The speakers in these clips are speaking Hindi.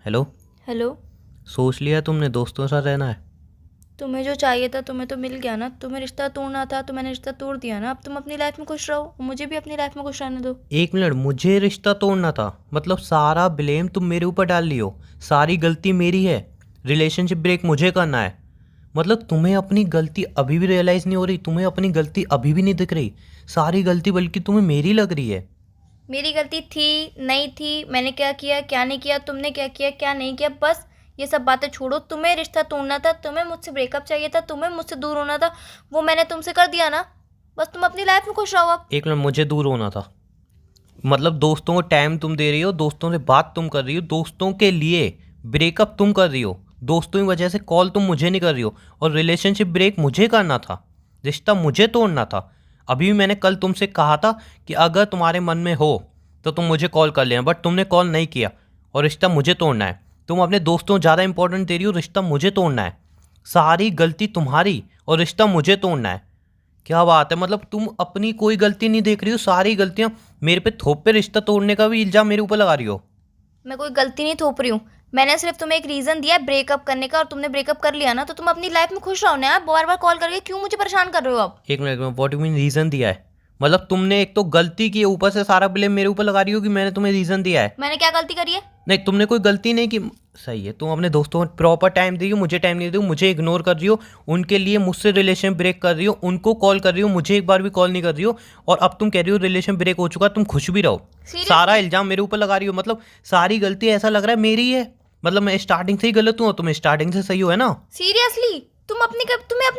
हेलो। हेलो। सोच लिया तुमने दोस्तों के साथ रहना है? तुम्हें जो चाहिए था तुम्हें तो मिल गया ना। तुम्हें रिश्ता तोड़ना था तो मैंने रिश्ता तोड़ दिया ना। अब तुम अपनी लाइफ में खुश रहो, मुझे भी अपनी लाइफ में खुश रहने दो। एक मिनट, मुझे रिश्ता तोड़ना था मतलब सारा ब्लेम तुम मेरे ऊपर डाल लियो। सारी गलती मेरी है। रिलेशनशिप ब्रेक मुझे करना है। मतलब तुम्हें अपनी गलती अभी भी रियलाइज़ नहीं हो रही? तुम्हें अपनी गलती अभी भी नहीं दिख रही? सारी गलती बल्कि तुम्हें मेरी लग रही है। मेरी गलती थी नहीं थी, मैंने क्या किया क्या नहीं किया, तुमने क्या किया क्या नहीं किया, बस ये सब बातें छोड़ो। तुम्हें रिश्ता तोड़ना था, तुम्हें मुझसे ब्रेकअप चाहिए था, तुम्हें मुझसे दूर होना था, वो मैंने तुमसे कर दिया ना। बस तुम अपनी लाइफ में खुश रहो अब। एक मिनट, मुझे दूर होना था मतलब दोस्तों को टाइम तुम दे रही हो, दोस्तों से बात तुम कर रही हो, दोस्तों के लिए ब्रेकअप तुम कर रही हो, दोस्तों की वजह से कॉल तुम मुझे नहीं कर रही हो, और रिलेशनशिप ब्रेक मुझे करना था, रिश्ता मुझे तोड़ना था। अभी भी मैंने कल तुमसे कहा था कि अगर तुम्हारे मन में हो तो तुम मुझे कॉल कर लेना, बट तुमने कॉल नहीं किया और रिश्ता मुझे तोड़ना है। तुम अपने दोस्तों को ज़्यादा इंपॉर्टेंट दे रही हो, रिश्ता मुझे तोड़ना है। सारी गलती तुम्हारी और रिश्ता मुझे तोड़ना है। क्या बात है, मतलब तुम अपनी कोई गलती नहीं देख रही हो, सारी गलतियां मेरे पे थोप पे रिश्ता तोड़ने का भी इल्जाम मेरे ऊपर लगा रही हो। मैं कोई गलती नहीं थोप रही हूँ। मैंने सिर्फ तुम्हें एक रीजन दिया है ब्रेकअप करने का, और तुमने ब्रेकअप कर लिया ना, तो तुम अपनी लाइफ में खुश रहो ना यार। बार बार कॉल करके क्यों मुझे परेशान कर रहे हो अब? एक मिनट में, व्हाट यू मीन रीजन दिया है? मतलब तुमने एक तो गलती की है, ऊपर से सारा ब्लेम मेरे ऊपर लगा रही हो कि मैंने तुम्हें रीजन दिया है। मैंने क्या गलती करी है? नहीं, तुमने कोई गलती नहीं की। सही है, तुम अपने दोस्तों को प्रॉपर टाइम दे रही हो, मुझे टाइम नहीं दे रही हो, मुझे इग्नोर कर रही हो, उनके लिए मुझसे रिलेशन ब्रेक कर रही हो, उनको कॉल कर रही हो, मुझे एक बार भी कॉल नहीं कर रही हो, और अब तुम कह रही हो रिलेशन ब्रेक हो चुका, तुम खुश भी रहो। सारा इल्जाम मेरे ऊपर लगा रही हो, मतलब सारी गलती ऐसा लग रहा है मेरी है। मतलब मैं स्टार्टिंग से ही गलत हूँ और तुम स्टार्टिंग से सही हो, है ना? सीरियसली तुम्हें अपनी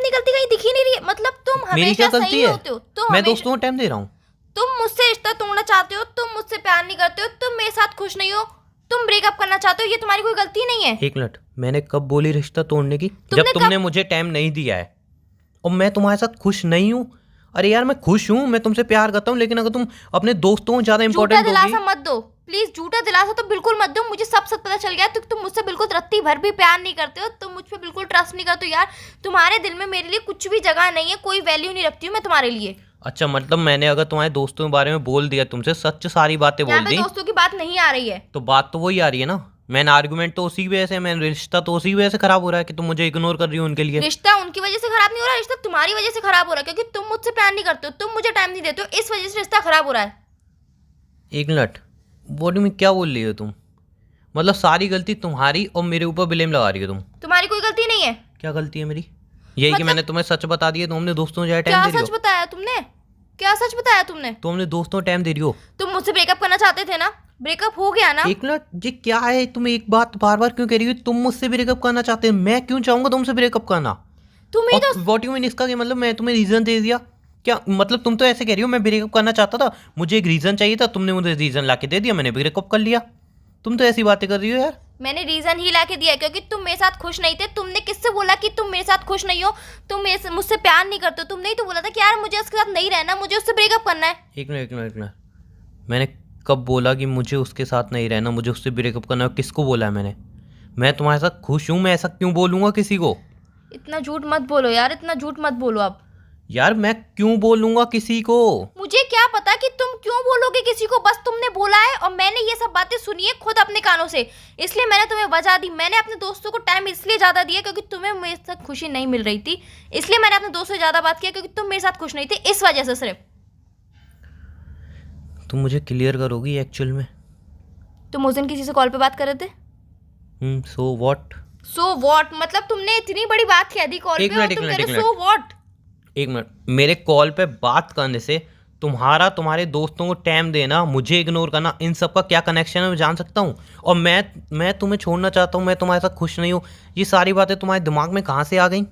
गलती कहीं दिख ही नहीं रही है। मतलब तुम मेरी क्या हमेशा गलती सही है? होते हो। तुम मैं हमेशा दोस्तों को टाइम दे रहा हूँ। तुम मुझसे रिश्ता तोड़ना चाहते हो, तुम मुझसे प्यार नहीं करते हो, तुम मेरे साथ खुश नहीं हो, तुम ब्रेकअप करना चाहते हो, ये तुम्हारी कोई गलती नहीं है। एक मिनट, मैंने कब बोली रिश्ता तोड़ने की? जब तुमने तुमने मुझे टाइम नहीं दिया है और मैं तुम्हारे साथ खुश नहीं हूँ। अरे यार, मैं खुश हूँ, मैं तुमसे प्यार करता हूँ, लेकिन अगर तुम अपने दोस्तों को ज्यादा झूठा इंपॉर्टेंट दिलासा दोगी। मत दो प्लीज। झूठा दिलासा तो बिल्कुल मत दो। मुझे सब पता चल गया। तुम मुझसे बिल्कुल रत्ती भर भी प्यार नहीं करते हो, तुम मुझ पे बिल्कुल ट्रस्ट नहीं करते हो यार। तुम्हारे दिल में मेरे लिए कुछ भी जगह नहीं है, कोई वैल्यू नहीं रखती हूँ मैं तुम्हारे लिए। अच्छा, मतलब मैंने अगर तुम्हारे दोस्तों के बारे में बोल दिया, तुमसे सच सारी बातें यहाँ बोल पे दी, दोस्तों की बात नहीं आ रही है। तो बात तो वही आ रही है ना। मैंने आर्गुमेंट तो उसी वजह से, मैंने रिश्ता तो उसी वजह से खराब हो रहा है कि तुम मुझे इग्नोर कर रही हो उनके लिए। रिश्ता उनकी वजह से खराब नहीं हो रहा, रिश्ता तुम्हारी वजह से खराब हो रहा है, क्योंकि तुम मुझसे प्यार नहीं करते हो, तुम मुझे टाइम नहीं देते हो, इस वजह से रिश्ता खराब हो रहा है। एक मिनट, बॉडी में क्या बोल रही हो तुम? मतलब सारी गलती तुम्हारी और मेरे ऊपर ब्लेम लगा रही हो तुम। तुम्हारी कोई गलती नहीं है। क्या गलती है मेरी? यही कि मैंने तुम्हें सच बता दिया, तुम अपने दोस्तों को ज्यादा टाइम क्या दे रही सच हो। बताया तुमने? क्या सच बताया तुमने? तुम अपने दोस्तों को टाइम दे रही हो। तुम मुझसे ब्रेकअप करना चाहते थे ना? ब्रेकअप हो गया ना? एक मिनट, ये क्या है? तुम एक बात बार बार क्यों कह रही हो? तुम मुझसे ब्रेकअप करना चाहते हो, मैं क्यों चाहूंगा तुमसे ब्रेकअप करना? तुम ही तो व्हाट यू मीन इसका कि मतलब मैं तुम्हें रीजन दे दिया क्या? मतलब तुम तो ऐसे कह रही हो मैं ब्रेकअप करना चाहता था, मुझे एक रीजन चाहिए था, तुमने मुझे रीजन लाके दे दिया, मैंने ब्रेकअप कर लिया। तुम तो ऐसी बातें कर रही हो यार। मैंने रीजन ही लाके दिया क्योंकि तुम मेरे साथ खुश नहीं थे। तुमने किससे बोला कि तुम मेरे साथ खुश नहीं हो? तुम मुझसे प्यार नहीं करते हो। तुमने ही तो बोला था कि यार मुझे उसके साथ नहीं रहना, मुझे उससे ब्रेकअप करना है। एक मिनट एक मिनट एक मिनट, मैंने कब बोला कि मुझे उसके साथ नहीं रहना, मुझे उससे ब्रेकअप करना है? किसको बोला है मैंने? मैं तुम्हारे साथ खुश हूँ, मैं ऐसा क्यों बोलूँगा किसी को? इतना झूठ मत बोलो यार, इतना झूठ मत बोलो अब। यार मैं क्यों बोलूँगा किसी को? मुझे क्या पता कि तुम क्यों बोलोगे किसी को, बस तुमने बोला है और मैंने ये सब बातें सुनी है खुद अपने कानों से, इसलिए मैंने तुम्हें वजह दी। मैंने अपने दोस्तों को टाइम इसलिए ज़्यादा दिया क्योंकि तुम्हें मेरे साथ खुशी नहीं मिल रही थी, इसलिए मैंने अपने दोस्तों से ज़्यादा बात किया क्योंकि तुम मेरे साथ खुश नहीं थे, इस वजह से सिर्फ। तुम मुझे क्लियर करोगी एक्चुअल में? तुम उस दिन किसी से कॉल पे बात कर रहे थे। So what? सो व्हाट मतलब तुमने इतनी बड़ी बात कह दी कॉल पे और तुम कह रहे हो सो व्हाट? एक मिनट, मेरे कॉल पे बात करने से तुम्हारा, तुम्हारे दोस्तों को टाइम देना, मुझे इग्नोर करना, इन सब का क्या कनेक्शन है मैं जान सकता हूँ? और मैं तुम्हें छोड़ना चाहता हूँ, मैं तुम्हारे साथ खुश नहीं हूँ, ये सारी बातें तुम्हारे दिमाग में कहाँ से आ गई?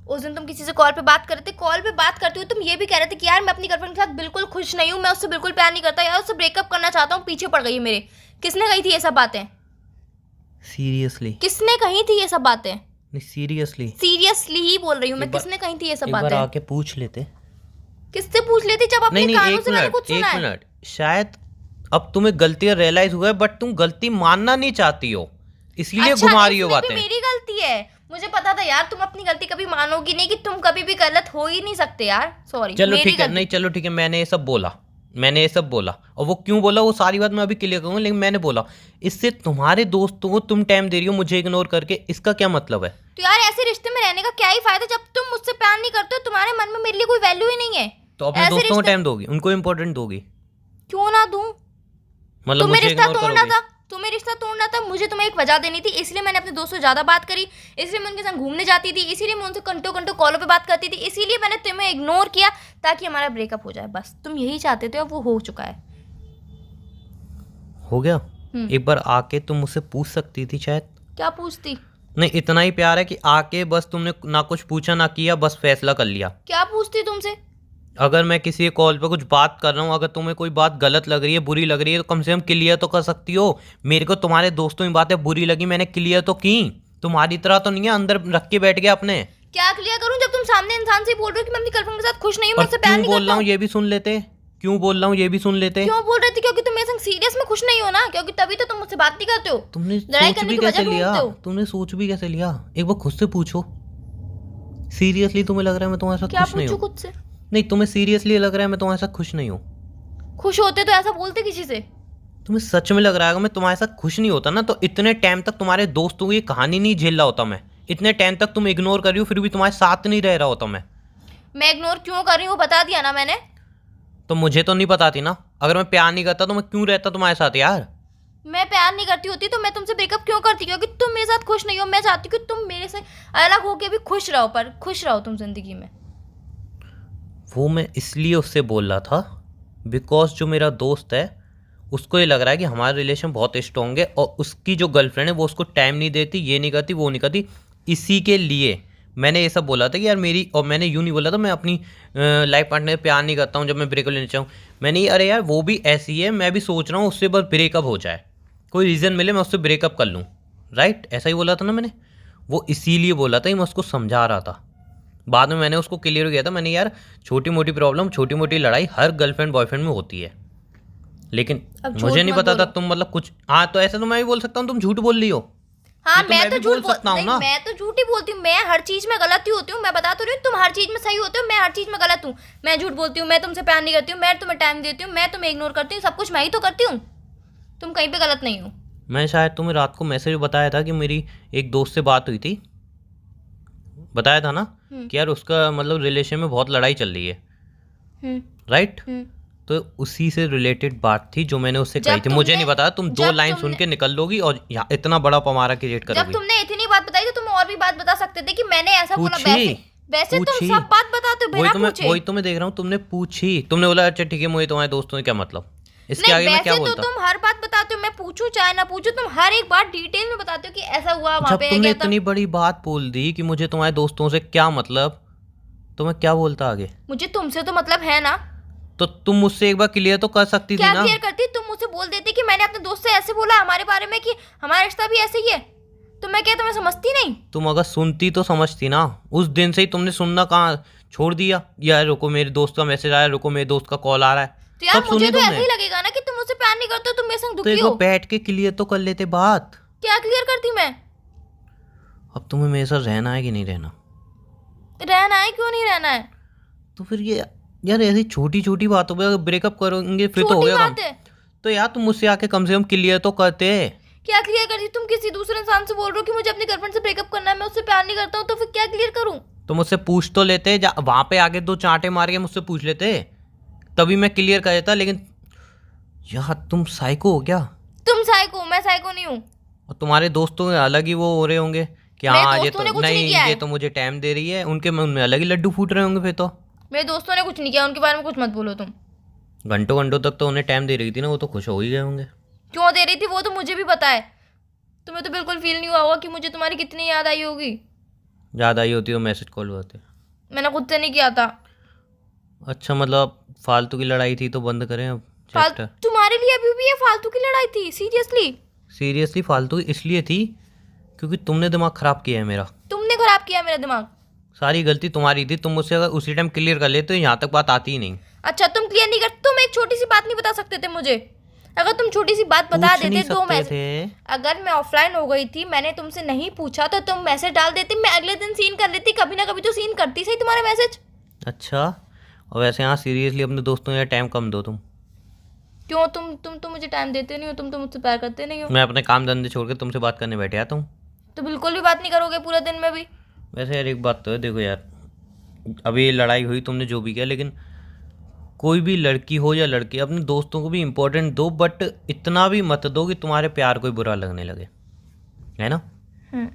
उस दिन तुम किसी से कॉल पे बात कर रहे थे, कॉल पे बात करते हुए तुम ये भी कह रहे थे कि यार मैं अपनी गर्लफ्रेंड के साथ बिल्कुल खुश नहीं हूँ, मैं उससे बिल्कुल प्यार नहीं करता, यार उससे ब्रेकअप करना चाहता हूँ, पीछे पड़ गई है मेरे। किसने कही थी ये सब बातें? सीरियसली? किसने कही थी ये सब बातें? नहीं, सीरियसली सीरियसली ही बोल रही हूँ मैं, किसने कही थी ये सब एक बार बातें? आके पूछ लेते। किससे पूछ लेती जब अपने नहीं, कानों एक से मैंने मिनट कुछ सुना एक है? मिनट, शायद अब तुम्हें गलती रियलाइज हुआ है, बट तुम गलती मानना नहीं चाहती हो, इसलिए अच्छा, घुमा रही हो इसमें भी बातें। मेरी गलती है? मुझे पता था यार तुम अपनी गलती कभी मानोगी नहीं, कि तुम कभी भी गलत हो ही नहीं सकते यार। सॉरी, चलो मेरी ठीक है, गलती। नहीं चलो ठीक है, मैंने ये सब बोला, मैंने ये सब बोला, और वो क्यों बोला वो सारी बात मैं अभी क्लियर करूँगा, लेकिन मैंने बोला इससे तुम्हारे दोस्तों को तुम टाइम दे रही हो मुझे इग्नोर करके, इसका क्या मतलब है? तो यार ऐसे रिश्ते में रहने का क्या ही फायदा जब तुम मुझसे प्यार नहीं करते हो, तुम्हारे मन में मेरे लिए कोई वैल्यू ही नहीं है। तो अपने ऐसे दोस्तों को रिश्ते टाइम दोगी, उनको इम्पोर्टेंट दोगी? क्यों ना दूं? मतलब तुम्हें मुझे रिश्ता इग्नोर तोड़ना करोगी? था, तुम्हें रिश्ता तोड़ना था, मुझे तुम्हें एक वजह देनी थी, इसलिए मैंने अपने दोस्तों से ज्यादा बात करी, इसलिए मैं उनके साथ घूमने जाती थी, इसीलिए मैं उनसे घंटों घंटों कॉलों पे बात करती थी, इसीलिए मैंने तुम्हें इग्नोर किया ताकि हमारा ब्रेकअप हो जाए। बस तुम यही चाहते थे और वो हो चुका है। हो गया? एक बार आके तुम मुझसे पूछ सकती थी शायद। क्या पूछती? नहीं, इतना ही प्यार है कि आके बस तुमने ना कुछ पूछा ना किया, बस फैसला कर लिया। क्या पूछती तुमसे? अगर मैं किसी कॉल पे कुछ बात कर रहा हूँ, अगर तुम्हें कोई बात गलत लग रही है, बुरी लग रही है, तो कम से कम क्लियर तो कर सकती हो। मेरे को तुम्हारे दोस्तों की बातें बुरी लगी, मैंने क्लियर तो की। तुम्हारी तरह तो नहीं है अंदर रख के बैठ गया अपने। क्या क्लियर करूं जब तुम सामने इंसान से बोल रहे हो कि मैं अपनी गर्लफ्रेंड के साथ खुश नहीं हूं, मैं और उससे प्यार क्यों नहीं बोल करता रहा हूँ हूं? ये भी सुन लेते? क्यों बोल रहा हूँ ये भी सुन लेते? क्यों बोल रही थी? क्योंकि तुम मेरे संग सीरियस में खुश नहीं हो ना, क्योंकि तभी तो तुम मुझसे बात नहीं करते हो। तुमने लड़ाई सोच करने भी की कैसे वजह लिया? ढूंढते हो। तुमने सोच भी कैसे लिया? एक बार खुद से पूछो, सीरियसली तुम्हें लग रहा है मैं तुम्हारे साथ क्या खुश नहीं पूछूं हूँ? खुद से? नहीं, तुम्हें सीरियसली लग रहा है मैं तुम्हारे साथ खुश नहीं हूँ? खुश होते तो ऐसा बोलते किसी से? तुम्हें सच में लग रहा है अगर मैं तुम्हारे साथ खुश नहीं होता ना, तो इतने टाइम तक तुम्हारे दोस्तों की ये कहानी नहीं झेल रहा होता मैं। इतने टाइम तक तुम इग्नोर कर रही हो, फिर भी तुम्हारे साथ नहीं रह रहा होता मैं। मैं इग्नोर क्यों कर रही हूँ बता दिया ना मैंने। तो मुझे तो नहीं बताती ना। अगर मैं प्यार नहीं करता तो मैं क्यों रहता तुम्हारे साथ यार? मैं प्यार नहीं करती होती तो मैं तुमसे ब्रेकअप क्यों करती? क्योंकि तुम मेरे साथ खुश नहीं हो। मैं चाहती हूँ कि तुम मेरे से अलग होके भी खुश रहो, पर खुश रहो तुम जिंदगी में। वो मैं इसलिए उससे बोल रहा था बिकॉज जो मेरा दोस्त है उसको ये लग रहा है कि हमारा रिलेशन बहुत स्ट्रॉन्ग है, और उसकी जो गर्लफ्रेंड है वो उसको टाइम नहीं देती, ये नहीं करती, वो नहीं करती। इसी के लिए मैंने ये सब बोला था कि यार मेरी, और मैंने यूँ नहीं बोला था मैं अपनी लाइफ पार्टनर से प्यार नहीं करता हूँ जब मैं ब्रेकअप लेना चाहूँ। मैंने ये, अरे यार वो भी ऐसी है, मैं भी सोच रहा हूँ उससे बस ब्रेकअप हो जाए, कोई रीज़न मिले मैं उससे ब्रेकअप कर लूँ। राइट, ऐसा ही बोला था ना मैंने। वो इसीलिए बोला था कि मैं उसको समझा रहा था। बाद में मैंने उसको क्लियर किया था, मैंने यार छोटी मोटी प्रॉब्लम, छोटी मोटी लड़ाई हर गर्लफ्रेंड बॉयफ्रेंड में होती है, लेकिन अब मुझे झूठ नहीं मत पता था बोलो। तुम मतलब कुछ। हाँ, तो ऐसा तो मैं भी बोल सकता हूँ तुम झूठ बोल रही हो। हाँ, ये तो मैं मैं तो भी झूठ बोल सकता हूँ नहीं, ना। मैं तो झूठ ही बोलती हूँ। मैं हर चीज में गलत ही होती हूँ। मैं बता तो रही हूँ, तुम हर चीज में सही होते हो, मैं हर चीज में गलत हूँ। मैं झूठ बोलती हूँ, मैं तुमसे प्यार नहीं करती हूँ, मैं तुम्हें टाइम देती हूँ, मैं तुम्हें इग्नोर करती हूँ, सब कुछ मैं ही तो करती हूँ। तुम कहीं पे गलत नहीं हो। मैं शायद तुम्हें रात को मैसेज बताया था कि मेरी एक दोस्त से बात हुई थी, बताया था ना कि यार उसका मतलब रिलेशन में बहुत लड़ाई चल रही है। हम्म राइट, हम्म। तो उसी से रिलेटेड बात थी जो मैंने उससे जब कही थी। मुझे तुमने- नहीं पता तुम दो जब लाइन सुन तुमने- के निकल लोगी और यहाँ इतना बड़ा पमारा क्रिएट जब करोगी। तुमने इतनी बात बताई तो तुम और भी बात बता सकते थे कि मैंने ऐसा बोला। पूछी, वैसे वैसे तुम पूछी। सब बात बताते हो बिना पूछे। वही तो मैं देख रहा हूँ, तुमने पूछी, तुमने बोला अच्छा ठीक है मुझे तुम्हारे दोस्तों से क्या मतलब, इसके आगे नहीं, मैं क्या वैसे तो बोलता? तुम हर बात बताते हो, मैं पूछूं चाहे ना पूछूं, तुम हर एक बात डिटेल में बताते हो कि ऐसा हुआ वहां जब पे तुमने गया था। इतनी बड़ी बात बोल दी कि मुझे तुम्हारे दोस्तों से क्या मतलब, तो मैं क्या बोलता आगे? मुझे तुमसे तो मतलब है ना। तो तुम मुझसे एक बार क्लियर तो कर सकती थी क्या ना। क्लियर करती? तुम मुझसे बोल देती कि मैंने अपने दोस्त से ऐसे बोला हमारे बारे में कि हमारा रिश्ता भी ऐसे ही है, तो मैं क्या तुम्हें समझती नहीं? तुम अगर सुनती तो समझती ना। उस दिन से ही तुमने सुनना कहाँ छोड़ दिया? यार रुको मेरे दोस्त का मैसेज आया, रुको मेरे दोस्त का कॉल आ रहा है, तो यार सब मुझे सुनी तो ऐसा तुमने। ही लगेगा ना कि तुम मुझसे प्यार नहीं करते हो, तुम मेरे संग तो दुखी एक हो। बार बैठ के क्लियर तो कर लेते बात। क्या क्लियर करती मैं? अब तुम्हें मेरे साथ रहना है कि नहीं रहना? रहना है, क्यों नहीं रहना है? तो फिर ये यार ऐसी छोटी छोटी बातों पे अगर ब्रेकअप करोगे फिर तो हो छोटी गया बात काम। है। तो यार तुम मुझसे आके कम से कम क्लियर तो करते। क्या क्लियर करती? तुम किसी दूसरे इंसान से बोल रहे हो कि मुझे अपनी गर्लफ्रेंड से ब्रेकअप करना है, मैं उससे प्यार नहीं करता हूँ, तो फिर क्या क्लियर करूँ? तो मुझसे पूछ तो लेते, वहां पे आगे दो चांटे मार के मुझसे पूछ लेते, तभी मैं क्लियर कर देता। लेकिन यार तुम साइको हो क्या? तुम साइको, मैं साइको नहीं हूँ। और तुम्हारे दोस्तों के अलग ही वो हो रहे होंगे कि मेरे हाँ ये दोस्तों तो ने कुछ नहीं नहीं, किया है। ये तो मुझे टाइम दे रही है, उनके मन में अलग ही लड्डू फूट रहे होंगे फिर तो। मेरे दोस्तों ने कुछ नहीं किया, उनके बारे में कुछ मत बोलो तुम। घंटों घंटों तक तो उन्हें टाइम दे रही थी ना, वो तो खुश हो ही गए होंगे। क्यों दे रही थी वो तो मुझे भी पता है। तुम्हें तो बिल्कुल फील नहीं हुआ होगा कि मुझे तुम्हारी कितनी याद आई होगी। याद आई होती तो मैसेज कॉल करते। मैंने खुद से नहीं किया था। अच्छा मतलब फालतू की लड़ाई थी तो बंद करें अब चैप्टर। तुम्हारे लिए अभी भी ये फालतू की लड़ाई थी? सीरियसली? सीरियसली फालतू इसलिए थी क्योंकि तुमने दिमाग खराब किया है मेरा। तुमने खराब किया मेरा दिमाग। सारी गलती तुम्हारी थी, तुम मुझसे अगर उसी टाइम क्लियर कर लेते तो यहाँ तक बात आती ही नहीं। अच्छा, तुम क्लियर नहीं करते? तुम एक छोटी सी बात नहीं बता सकते थे मुझे? अगर तुम छोटी सी बात बता पूछ नहीं देते तो सकते मैसेज, थे। अगर मैं ऑफलाइन हो गई थी, मैंने तुमसे नहीं पूछा तो तुम मैसेज डाल देती, मैं अगले दिन सीन कर लेती। कभी ना कभी तो सीन करती सही तुम्हारा मैसेज। अच्छा, और वैसे यहाँ सीरियसली अपने दोस्तों या टाइम कम दो तुम। क्यों? तुम तो मुझे टाइम देते नहीं हो, तुम तो मुझसे प्यार करते नहीं हो। मैं अपने काम धंधे छोड़ के तुमसे बात करने बैठे आता हूँ। तो बिल्कुल भी बात नहीं करोगे पूरे दिन में भी? वैसे यार एक बात तो है, देखो यार, अभी ये लड़ाई हुई, तुमने जो भी किया, लेकिन कोई भी लड़की हो या लड़की, अपने दोस्तों को भी इम्पोर्टेंट दो, बट इतना भी मत दो कि तुम्हारे प्यार को ही बुरा लगने लगे, है ना। हम्म।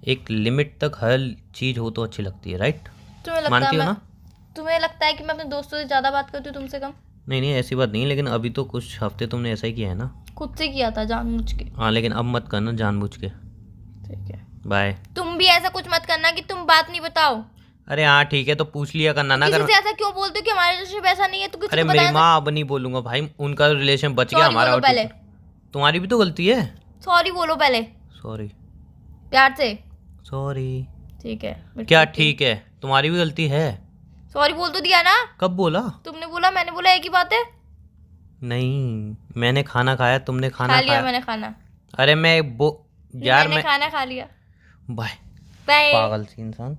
एक लिमिट तक हर चीज़ हो तो अच्छी लगती है, राइट। तुम्हें लगता मानती है हो ना? तुम्हें लगता है कि मैं अपने दोस्तों से ज्यादा बात करती हूँ तुमसे कम? नहीं नहीं, ऐसी बात नहीं है, लेकिन अभी तो कुछ हफ्ते तुमने ऐसा ही किया है ना। खुद से किया था जानबूझ के। हाँ, लेकिन अब मत करना जानबूझ के। ठीक है। बाय। तुम भी ऐसा कुछ मत करना कि तुम बात नहीं बताओ। अरे हाँ ठीक है, तो पूछ लिया करना ना किसी कर। से ऐसा क्यों बोलते हो कि हमारा रिलेशनशिप ऐसा नहीं है? तो किसी अरे को मेरी बताया माँ, अब नहीं बोलूंगा भाई, उनका रिलेशन बच गया, सॉरी हमारा बोलो और पहले। तुम्हारी भी तो गलती है। सॉरी बोलो पहले, सॉरी। प्यार से। सॉरी। ठीक है। क्या ठीक है? तुम्हारी भी गलती है। सॉरी बोल तो दिया ना। कब बोला? तुमने बोला, मैंने बोला, एक ही बात है। नहीं, मैंने खाना खाया, तुमने खा खाना लिया खाया। मैंने खाना। अरे मैं यार मैंने मैं खाना खा लिया। बाय। बाय। पागल सी इंसान।